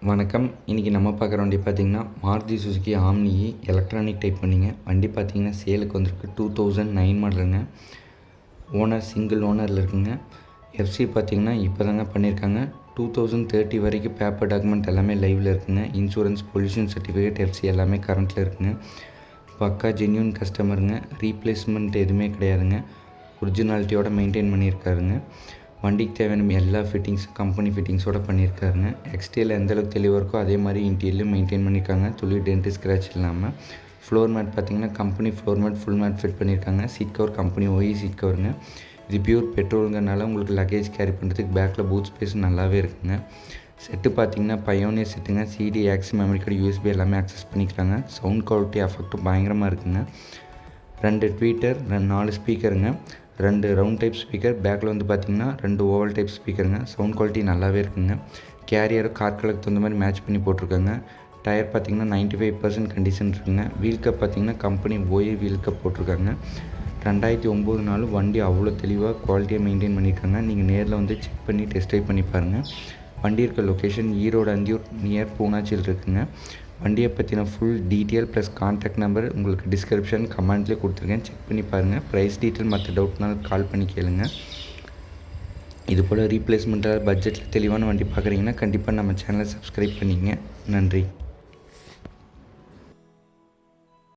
வணக்கம். இன்றைக்கி நம்ம பார்க்குற வண்டி பார்த்திங்கன்னா Maruti Suzuki omni electronic type வண்டிங்க. வண்டி பார்த்திங்கன்னா சேலுக்கு வந்திருக்கு. 2009 மாடலுங்க. ஓனர் சிங்கிள் ஓனரில் இருக்குங்க. எஃப்சி பார்த்திங்கன்னா இப்போ தாங்க பண்ணியிருக்காங்க. 2030 வரைக்கும் பேப்பர் டாக்குமெண்ட் எல்லாமே லைவில் இருக்குங்க. இன்சூரன்ஸ், பொல்யூஷன் சர்டிஃபிகேட், எஃப்சி எல்லாமே கரண்ட்டில் இருக்குங்க. பக்கா ஜென்யூன் கஸ்டமருங்க. ரீப்ளேஸ்மெண்ட் எதுவுமே கிடையாதுங்க. ஒரிஜினாலிட்டியோட மெயின்டைன் பண்ணியிருக்காருங்க. வண்டிக்கு தேவையான எல்லா ஃபிட்டிங்ஸும் கம்பெனி ஃபிட்டிங்ஸோடு பண்ணியிருக்காருங்க. எக்ஸ்டீரியல் எந்தளவுக்கு தெளிவாக இருக்கோ அதே மாதிரி இன்டீரியலும் மெயின்டைன் பண்ணியிருக்காங்க. துளி டென்ட்டு ஸ்க்ராட்ச் இல்லாமல். ஃப்ளோர் மேட் பார்த்திங்கன்னா company floor mat full mat fit பண்ணியிருக்காங்க. Seat cover company OE seat கவருங்க. இது பியூர் பெட்ரோலுங்கிறனால உங்களுக்கு லக்கேஜ் கேரி பண்ணுறதுக்கு பேக்கில் பூட் ஸ்பேஸ் நல்லாவே இருக்குங்க. செட்டு பார்த்திங்கன்னா பயோனியர் செட்டுங்க. CD, aux, memory card, USB எல்லாமே ஆக்சஸ் பண்ணிக்கிறாங்க. சவுண்ட் குவாலிட்டி எஃபெக்ட்டும் பயங்கரமாக இருக்குங்க. 2 ட்வீட்டர், 4 ஸ்பீக்கருங்க. 2 ரவுண்ட் டைப் ஸ்பீக்கர். பேக்கில் வந்து பார்த்திங்கன்னா 2 ஓவல் டைப் ஸ்பீக்கருங்க. சவுண்ட் குவாலிட்டி நல்லாவே இருக்குங்க. கேரியர் கார் கலருக்கு தகுந்த மாதிரி மேட்ச் பண்ணி போட்டிருக்காங்க. டயர் பார்த்திங்கன்னா 95% கண்டிஷன் இருக்குங்க. வீல் கப் பார்த்திங்கன்னா கம்பெனி OE வீல் கப் போட்டிருக்காங்க. 2009 நாளும் வண்டி அவ்வளோ தெளிவாக குவாலிட்டியாக மெயின்டைன் பண்ணியிருக்காங்க. நீங்கள் நேரில் வந்து செக் பண்ணி டெஸ்ட் ட்ரைவ் பண்ணி பாருங்கள். வண்டி இருக்க லொக்கேஷன் ஈரோடு அந்தியூர் நியர் பூனாச்சியில் இருக்குங்க. வண்டியை பற்றின full detail plus contact number உங்களுக்கு டிஸ்கிரிப்ஷன் கமெண்ட்லேயே கொடுத்துருக்கேன். செக் பண்ணி பாருங்கள். ப்ரைஸ் டீட்டெயில் மற்ற டவுட்னாலும் கால் பண்ணி கேளுங்க. இது போல் ரீப்ளேஸ்மெண்ட்டாக பட்ஜெட்டில் தெளிவான வண்டி பார்க்குறீங்கன்னா கண்டிப்பாக நம்ம சேனலை சப்ஸ்கிரைப் பண்ணிங்க. நன்றி.